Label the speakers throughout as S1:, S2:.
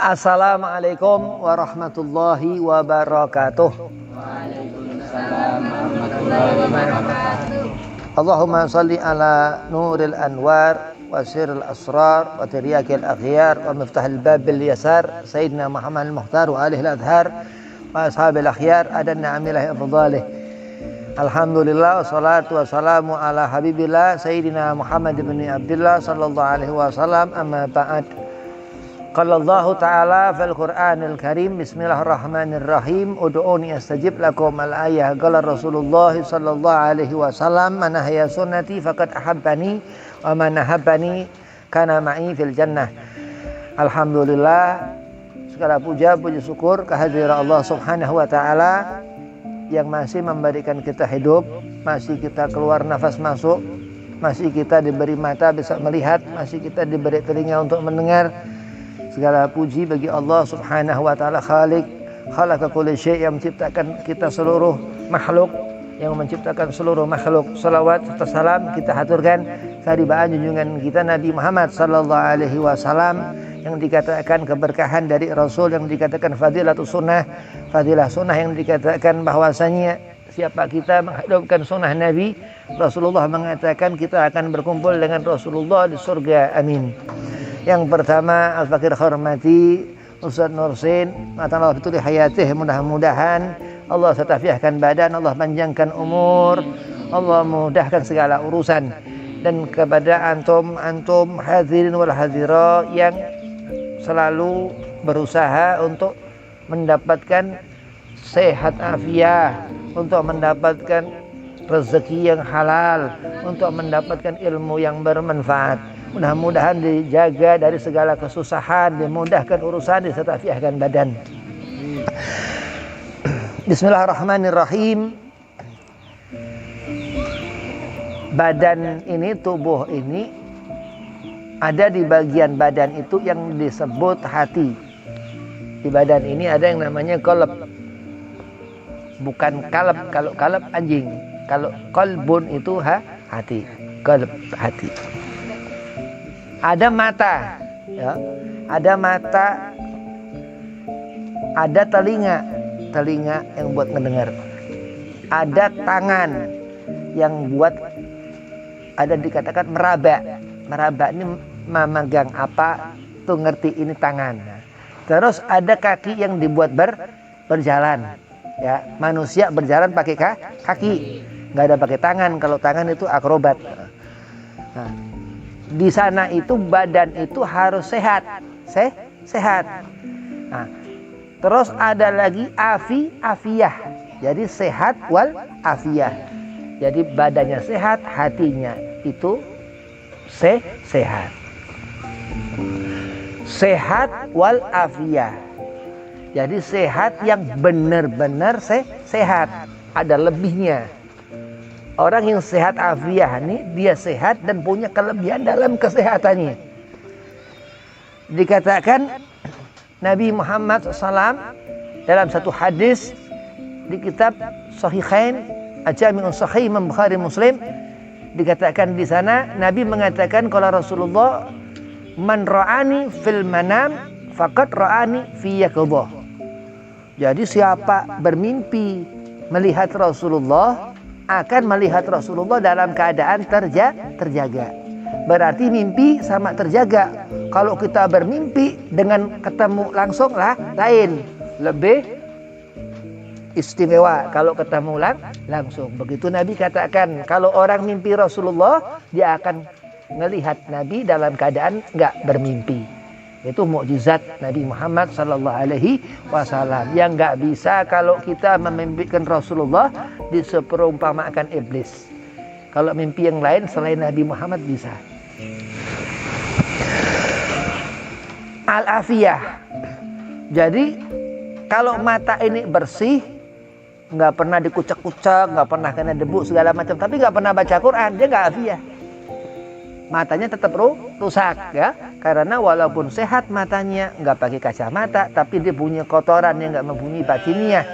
S1: Assalamualaikum warahmatullahi wabarakatuh.
S2: Waalaikumsalam warahmatullahi wabarakatuh.
S1: Allahumma salli ala nuril anwar wa sirril asrar wa tiryakil akhyar wa miftahil babil yasar Sayyidina Muhammad al-Mukhtar wa alihi al-adhar wa ashabil akhyar adanna amilahi afdalih. Alhamdulillah wassalatu wassalamu ala habibillah Sayyidina Muhammad ibn Abdullah sallallahu alaihi wasallam, amma ba'd. Qala Allah Ta'ala fil Qur'anil Karim, bismillahirrahmanirrahim, ud'uni astajib lakum. Al-ayah. Qala Rasulullah sallallahu alaihi wasallam, man ahya sunnati faqad ahabbani wa man ahabbani kana ma'i fil jannah. Alhamdulillah, segala puja syukur kehadirat Allah Subhanahu wa taala yang masih memberikan kita hidup, masih kita keluar nafas masuk, masih kita diberi mata bisa melihat, masih kita diberi telinga untuk mendengar. Segala puji bagi Allah Subhanahu wa taala, Khaliq, khalaqa kulli syai', yang menciptakan kita seluruh makhluk, yang menciptakan seluruh makhluk. Salawat serta salam kita haturkan kehadiran junjungan kita Nabi Muhammad sallallahu alaihi wasallam, yang dikatakan keberkahan dari Rasul, yang dikatakan fadilatus sunnah, fadilah sunnah, yang dikatakan bahwasanya siapa kita menghidupkan sunnah Nabi, Rasulullah mengatakan kita akan berkumpul dengan Rasulullah di surga. Amin. Yang pertama, al-fakir hormati Ustaz Nursin, Allah betul hayatih, mudah-mudahan Allah setafiahkan badan, Allah panjangkan umur, Allah mudahkan segala urusan. Dan kepada antum hadirin wal hadirat yang selalu berusaha untuk mendapatkan sehat afiah, untuk mendapatkan rezeki yang halal, untuk mendapatkan ilmu yang bermanfaat. Mudah-mudahan dijaga dari segala kesusahan, dimudahkan urusan, disetafiahkan badan. Bismillahirrahmanirrahim. Badan ini, tubuh ini, ada di bagian badan itu yang disebut hati. Di badan ini ada yang namanya qalb. Bukan kalb, kalau kalb anjing. Kalau qalbun itu hati. Qalb, hati. Ada mata, ya. Ada mata, ada telinga yang buat mendengar. Ada tangan yang buat, ada dikatakan meraba ini memegang apa tuh, ngerti ini tangan. Terus ada kaki yang dibuat berjalan, ya. Manusia berjalan pakai kaki, nggak ada pakai tangan. Kalau tangan itu akrobat. Nah, di sana itu badan itu harus sehat. Nah, terus ada lagi afiyah. Jadi sehat wal afiyah. Jadi badannya sehat, hatinya itu sehat. Sehat wal afiyah. Jadi sehat yang benar-benar sehat. Ada lebihnya. Orang yang sehat afiah ini, dia sehat dan punya kelebihan dalam kesehatannya. Dikatakan Nabi Muhammad SAW dalam satu hadis di kitab Sahihain, Al-Jami'un Sahih Imam Bukhari Muslim, dikatakan di sana Nabi mengatakan kalau Rasulullah, man ra'ani fil manam faqad ra'ani fi yaqظah. Jadi siapa bermimpi melihat Rasulullah akan melihat Rasulullah dalam keadaan terjaga. Berarti mimpi sama terjaga. Kalau kita bermimpi dengan ketemu langsung lah lain, lebih istimewa kalau ketemu langsung. Begitu Nabi katakan, kalau orang mimpi Rasulullah, dia akan melihat Nabi dalam keadaan enggak bermimpi. Itu mukjizat Nabi Muhammad sallallahu alaihi wasallam yang enggak bisa kalau kita memimpikan Rasulullah diseperumpamakan iblis. Kalau mimpi yang lain selain Nabi Muhammad bisa. Al-afiyah. Jadi kalau mata ini bersih, nggak pernah dikucek-kucek, nggak pernah kena debu segala macam, tapi nggak pernah baca Quran, dia nggak afiyah. Matanya tetap rusak, ya, karena walaupun sehat matanya, nggak pakai kacamata, tapi dia punya kotoran yang nggak mempunyai batiniah,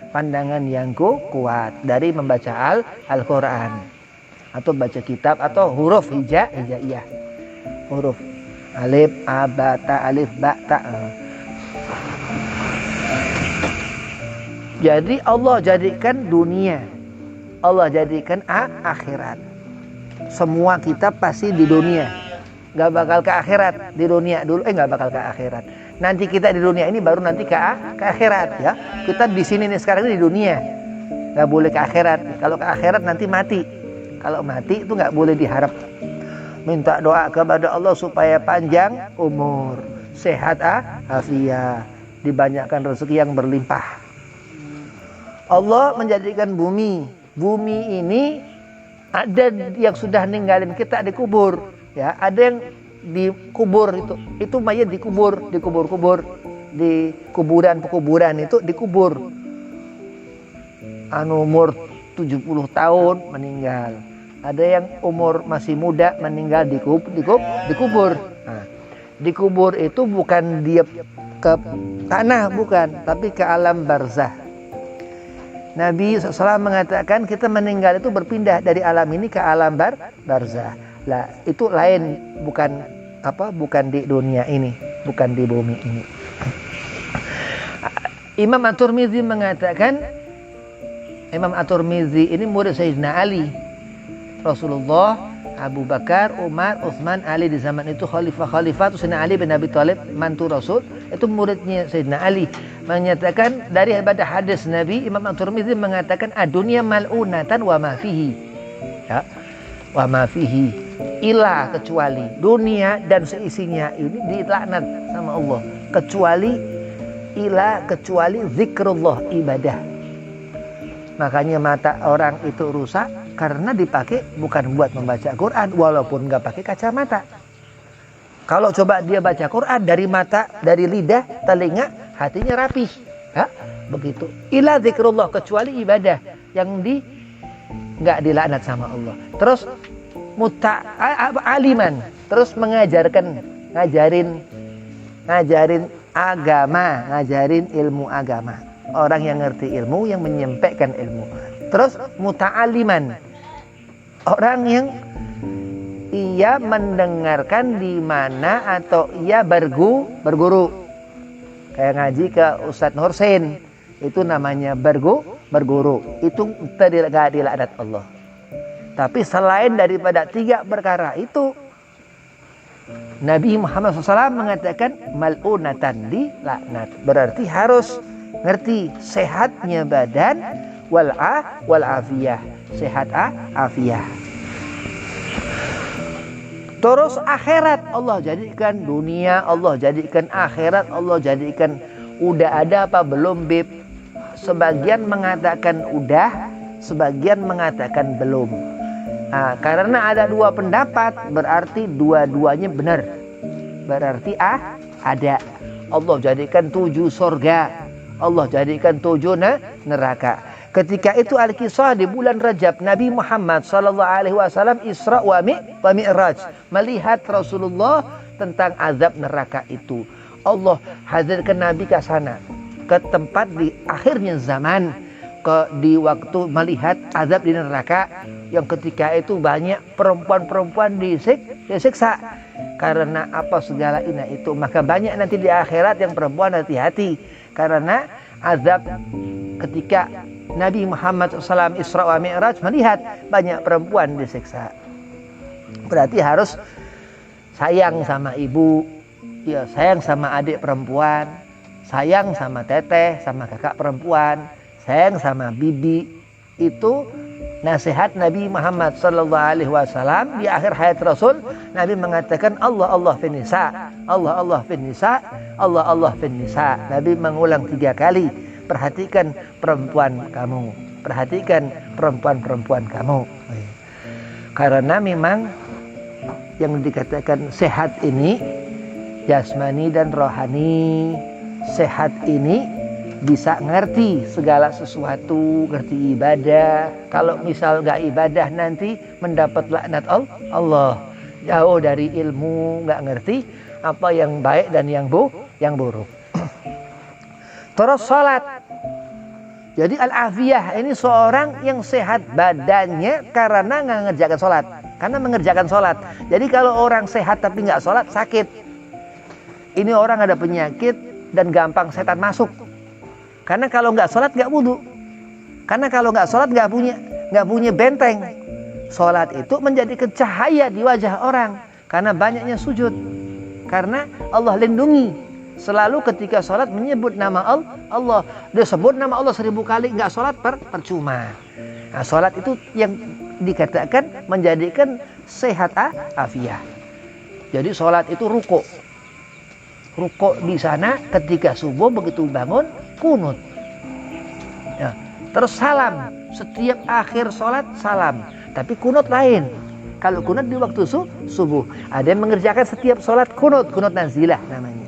S1: pandangan yang kuat dari membaca Al-Quran atau baca kitab atau huruf hijaiyah, huruf alif, a, ba, ta, alif, ba, ta. Jadi Allah jadikan dunia, Allah jadikan akhirat. Semua kita pasti di dunia, nggak bakal ke akhirat. Di dunia dulu, nggak bakal ke akhirat. Nanti kita di dunia ini baru nanti ke akhirat ya. Kita di sini nih sekarang ini di dunia, nggak boleh ke akhirat. Kalau ke akhirat nanti mati. Kalau mati itu nggak boleh diharap. Minta doa kepada Allah supaya panjang umur, sehat afiat, dibanyakkan rezeki yang berlimpah. Allah menjadikan bumi ini ada yang sudah ninggalin kita dikubur, ya. Ada yang dikubur itu mayat dikubur di kuburan itu dikubur. Umur 70 tahun meninggal. Ada yang umur masih muda meninggal dikubur. Nah, dikubur itu bukan dia ke tanah, bukan, tapi ke alam barzah. Nabi SAW mengatakan kita meninggal itu berpindah dari alam ini ke alam barzah. Lah, itu lain, bukan di dunia ini, bukan di bumi ini. Imam At-Tirmidzi mengatakan, Imam At-Tirmidzi ini murid Sayyidina Ali. Rasulullah, Abu Bakar, Umar, Utsman, Ali di zaman itu khalifah Sayyidina Ali bin Abi Thalib, mantu Rasul, itu muridnya Sayyidina Ali. Menyatakan dari hadis Nabi, Imam At-Tirmidzi mengatakan ad-dunya mal'unatan wa ma fihi. Ya, wa ma fihi, ila, kecuali dunia dan seisinya ini dilaknat sama Allah, kecuali zikrullah, ibadah. Makanya mata orang itu rusak karena dipakai bukan buat membaca Quran, walaupun nggak pakai kacamata. Kalau coba dia baca Quran dari mata, dari lidah, telinga, hatinya rapih, ya, begitu. Ila zikrullah, kecuali ibadah yang nggak dilaknat sama Allah. Terus aliman, terus ngajarin agama, ngajarin ilmu agama. Orang yang ngerti ilmu, yang menyampaikan ilmu. Terus muta'aliman, orang yang ia mendengarkan di mana atau ia berguru. Kayak ngaji ke Ustadz Nursin, itu namanya berguru. Itu tidak dilaknat Allah. Tapi selain daripada 3 perkara itu, Nabi Muhammad SAW mengatakan mal'unatan, dilaknat. Berarti harus ngerti sehatnya badan wal afiyah, sehat afiyah. Terus akhirat Allah jadikan dunia, Allah jadikan akhirat, Allah jadikan udah ada apa belum, Bib? Sebagian mengatakan udah, sebagian mengatakan belum. Nah, karena ada 2 pendapat, berarti dua-duanya benar. Berarti ada. Allah jadikan 7 surga, Allah jadikan 7 neraka. Ketika itu Al-Qisah di bulan Rajab, Nabi Muhammad SAW Isra wa Mi'raj, melihat Rasulullah tentang azab neraka itu. Allah hadirkan Nabi ke sana, ke tempat di akhirnya zaman, di waktu melihat azab di neraka, yang ketika itu banyak perempuan-perempuan disiksa. Karena apa segala ini itu, maka banyak nanti di akhirat yang perempuan, hati-hati. Karena azab ketika Nabi Muhammad SAW Isra wa Mi'raj melihat banyak perempuan disiksa. Berarti harus sayang sama ibu, ya, sayang sama adik perempuan, sayang sama teteh, sama kakak perempuan, sayang sama bibi. Itu nasihat Nabi Muhammad SAW di akhir hayat Rasul. Nabi mengatakan Allah fin nisa, Allah fin nisa, Allah fin nisa. Nabi mengulang 3 kali. Perhatikan perempuan kamu, perhatikan perempuan kamu. Karena memang yang dikatakan sehat ini jasmani dan rohani. Sehat ini bisa ngerti segala sesuatu, ngerti ibadah. Kalau misal gak ibadah nanti mendapat laknat Allah. Jauh dari ilmu, gak ngerti apa yang baik dan yang buruk. Terus salat. Jadi al-afiyah ini seorang yang sehat badannya karena nggak mengerjakan salat. Karena mengerjakan salat. Jadi kalau orang sehat tapi nggak salat, sakit. Ini orang ada penyakit dan gampang setan masuk. Karena kalau nggak sholat nggak wudu. Karena kalau nggak sholat nggak punya benteng. Sholat itu menjadikan cahaya di wajah orang karena banyaknya sujud. Karena Allah lindungi. Selalu ketika sholat menyebut nama Allah. Dia sebut nama Allah 1000 kali, nggak sholat percuma. Nah, sholat itu yang dikatakan menjadikan sehat afiah. Jadi sholat itu ruko di sana ketika subuh begitu bangun kunut. Ya, terus salam setiap akhir sholat salam. Tapi kunut lain. Kalau kunut di waktu subuh, ada yang mengerjakan setiap sholat kunut nazilah namanya.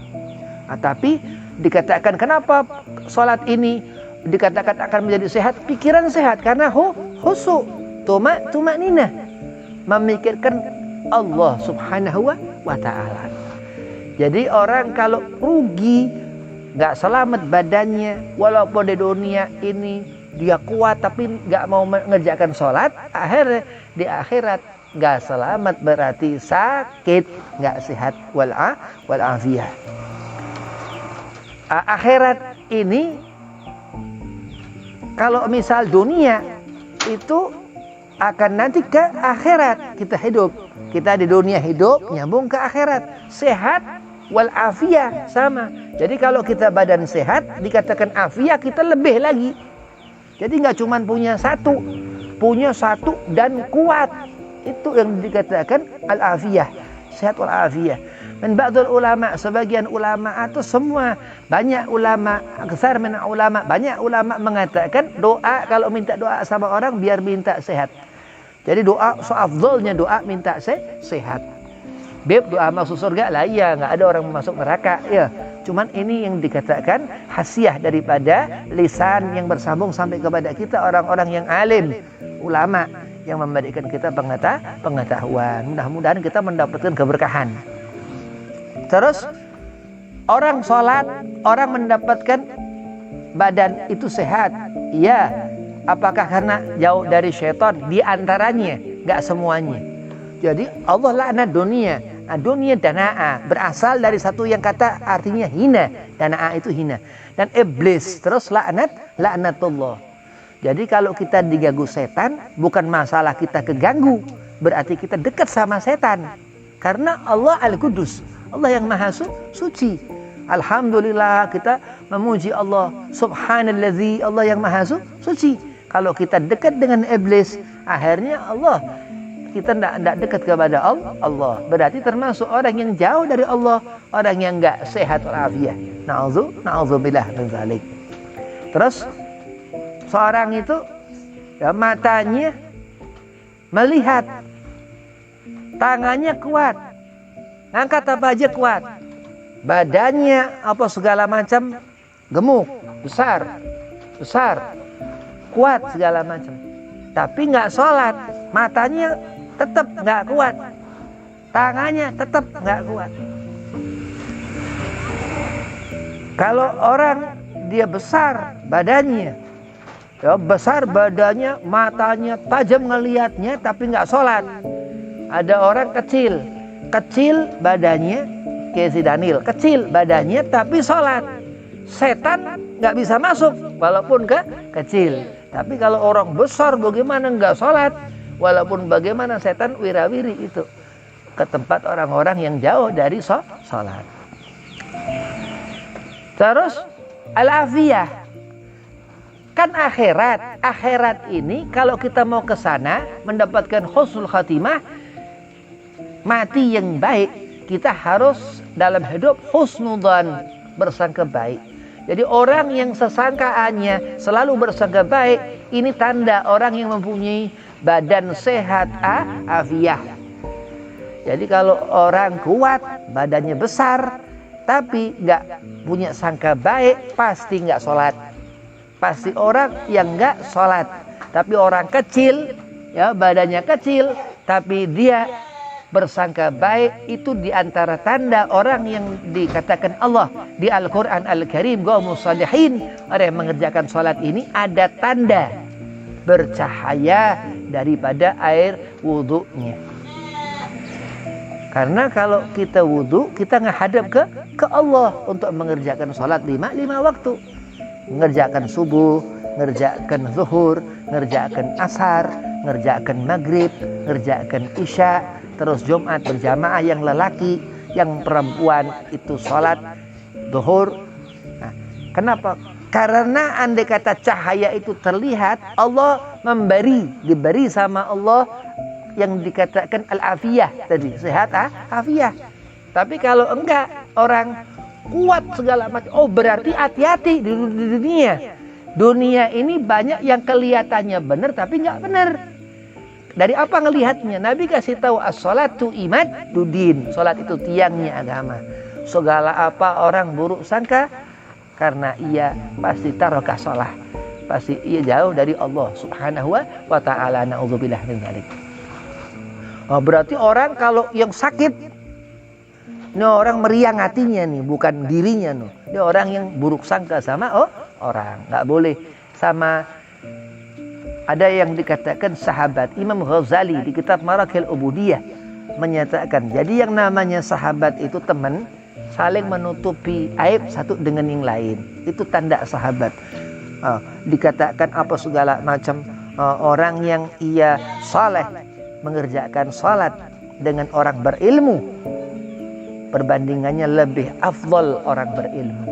S1: Nah, tapi dikatakan kenapa sholat ini dikatakan akan menjadi sehat, pikiran sehat karena khusyuk, tumanina, memikirkan Allah Subhanahu wa Ta'ala. Jadi orang kalau rugi, nggak selamat badannya, walaupun di dunia ini dia kuat tapi nggak mau mengerjakan sholat, akhirnya di akhirat nggak selamat, berarti sakit, nggak sehat wal'afiyah. Akhirat ini kalau misal dunia itu akan nanti ke akhirat kita hidup. Kita di dunia hidup nyambung ke akhirat. Sehat wal'afiyah sama. Jadi kalau kita badan sehat dikatakan afiyah, kita lebih lagi. Jadi nggak cuma punya satu dan kuat. Itu yang dikatakan al-afiyah, sehat wal'afiyah. Dan ba'dul ulama, sebagian ulama atau semua, banyak ulama, aksar min ulama, banyak ulama mengatakan doa kalau minta doa sama orang biar minta sehat. Jadi doa seafdolnya doa minta sehat. Beb doa masuk surga lah, iya, nggak ada orang masuk neraka ya. Cuman ini yang dikatakan hasiah daripada lisan yang bersambung sampai kepada kita orang-orang yang alim, ulama yang memberikan kita pengetahuan. Mudah-mudahan kita mendapatkan keberkahan. Terus orang sholat, orang mendapatkan badan itu sehat. Iya. Apakah karena jauh dari syaitan? Di antaranya, nggak semuanya. Jadi Allah laknat dunia. Nah, dunia dana'a berasal dari satu yang kata artinya hina. Dana'a itu hina. Dan iblis terus laknatullah. Jadi kalau kita diganggu setan, bukan masalah kita keganggu, berarti kita dekat sama setan. Karena Allah Al-Qudus, Allah yang maha suci. Alhamdulillah kita memuji Allah Subhanallazi, Allah yang maha suci. Kalau kita dekat dengan iblis, akhirnya kita tidak dekat kepada Allah. Berarti termasuk orang yang jauh dari Allah, orang yang enggak sehat walafiat. Na'udzubillah min dzalik. Terus seorang itu ya, matanya melihat, tangannya kuat, angkat apa aja kuat, badannya apa segala macam gemuk, besar, kuat segala macam. Tapi nggak sholat, matanya tetap nggak kuat, tangannya tetap nggak kuat. Kalau orang dia besar badannya, ya besar badannya, matanya tajam ngelihatnya, tapi nggak sholat. Ada orang kecil badannya, kayak si Daniel, kecil badannya tapi sholat. Setan nggak bisa masuk walaupun kecil. Tapi kalau orang besar bagaimana nggak sholat, walaupun bagaimana setan wirawiri itu ke tempat orang-orang yang jauh dari sholat. Terus al-afiyah, kan akhirat ini kalau kita mau ke sana mendapatkan husnul khatimah, mati yang baik, kita harus dalam hidup husnudzan, bersangka baik. Jadi orang yang sesangkaannya selalu bersangka baik, ini tanda orang yang mempunyai badan sehat afiah. Jadi kalau orang kuat, badannya besar, tapi nggak punya sangka baik, pasti nggak sholat. Pasti orang yang nggak sholat. Tapi orang kecil, ya badannya kecil, tapi dia bersangka baik, itu diantara tanda orang yang dikatakan Allah di Al-Quran Al-Karim, qaumus shalihin, orang yang mengerjakan sholat ini ada tanda bercahaya daripada air wudhunya. Karena kalau kita wudhu, kita menghadap ke Allah untuk mengerjakan sholat lima waktu. ngerjakan subuh, ngerjakan zuhur, ngerjakan asar, ngerjakan maghrib, ngerjakan isya, terus Jumat berjamaah yang lelaki, yang perempuan itu sholat zuhur. Nah, kenapa? Karena andai kata cahaya itu terlihat, Allah diberi sama Allah yang dikatakan al-afiyah tadi, sehat afiyah. Tapi kalau enggak, orang kuat segala macam, oh berarti hati-hati di dunia. Dunia ini banyak yang kelihatannya benar tapi enggak benar. Dari apa ngelihatnya? Nabi kasih tahu as-salatu imaduddin. Salat itu tiangnya agama. Segala apa orang buruk sangka, karena ia pasti taraka shalah, pasti ia jauh dari Allah Subhanahu wa ta'ala. Na'udzubillah min dzalik. Oh, berarti orang kalau yang sakit, ini orang meriang hatinya nih, bukan dirinya nih. Dia orang yang buruk sangka sama orang. Nggak boleh sama. Ada yang dikatakan sahabat. Imam Ghazali di kitab Marakil Ubudiyah menyatakan, jadi yang namanya sahabat itu teman, saling menutupi aib satu dengan yang lain. Itu tanda sahabat. Dikatakan apa segala macam orang yang ia saleh mengerjakan salat dengan orang berilmu, perbandingannya lebih afdol orang berilmu.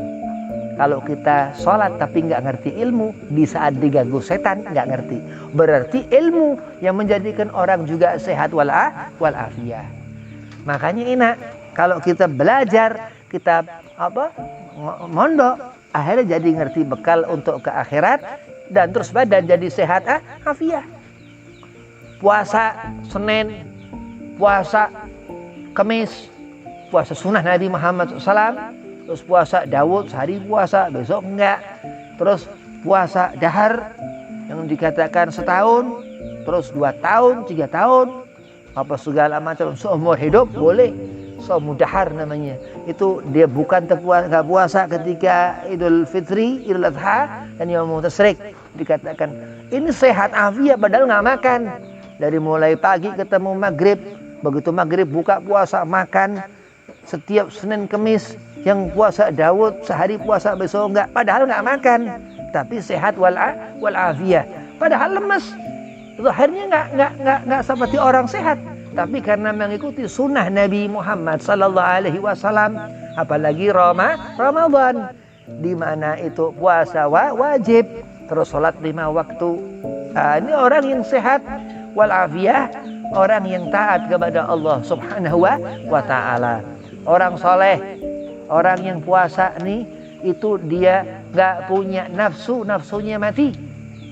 S1: Kalau kita salat tapi nggak ngerti ilmu, di saat diganggu setan nggak ngerti, berarti ilmu yang menjadikan orang juga sehat walafiat. Makanya enak kalau kita belajar, kita mondok, akhirnya jadi ngerti bekal untuk ke akhirat, dan terus badan jadi sehat afiah. Puasa Senin, puasa Kamis, puasa sunnah Nabi Muhammad SAW, terus puasa Daud sehari puasa, besok enggak, terus puasa dahar yang dikatakan setahun, terus 2 tahun, 3 tahun, apa segala macam seumur hidup boleh. Shaum dahar namanya. Itu dia bukan puasa ketika Idul Fitri, Idul Adha, dan Yaumul Tasyrik. Dikatakan ini sehat afiat padahal nggak makan. Dari mulai pagi ketemu maghrib, begitu maghrib buka puasa makan. Setiap Senin Kemis yang puasa Daud sehari puasa, besok enggak, padahal nggak makan, tapi sehat walafiat. Padahal lemes. Akhirnya nggak seperti orang sehat. Tapi karena mengikuti sunnah Nabi Muhammad sallallahu alaihi wasallam, apalagi Ramadan, di mana itu puasa wajib, terus salat 5 waktu. Ini orang yang sehat walafiat, orang yang taat kepada Allah Subhanahu wa ta'ala. Orang soleh, orang yang puasa nih, itu dia nggak punya nafsunya mati.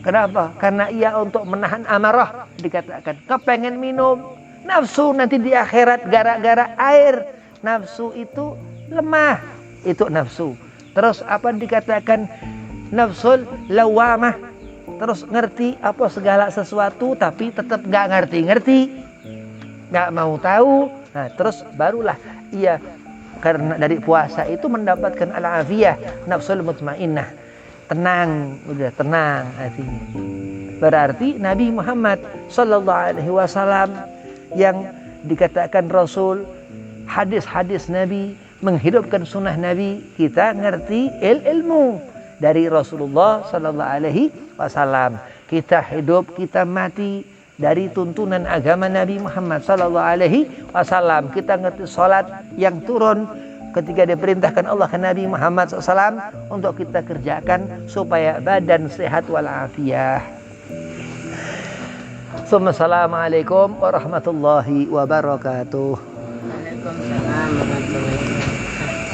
S1: Kenapa? Karena ia untuk menahan amarah, dikatakan kepengen minum. Nafsu nanti di akhirat gara-gara air. Nafsu itu lemah. Itu nafsu. Terus apa dikatakan? Nafsul lawamah. Terus ngerti apa segala sesuatu tapi tetap gak ngerti. Gak mau tahu. Nah terus barulah ia karena dari puasa itu mendapatkan al-afiyah. Nafsul mutmainnah. Tenang. Udah tenang hatinya. Berarti Nabi Muhammad sallallahu alaihi wasallam yang dikatakan Rasul, hadis-hadis Nabi, menghidupkan sunnah Nabi, kita ngerti ilmu dari Rasulullah sallallahu alaihi wasallam. Kita hidup, kita mati dari tuntunan agama Nabi Muhammad sallallahu alaihi wasallam. Kita ngerti salat yang turun ketika diperintahkan Allah ke Nabi Muhammad SAW untuk kita kerjakan supaya badan sehat walafiat. Assalamualaikum warahmatullahi wabarakatuh.
S2: Waalaikumsalam warahmatullahi wabarakatuh.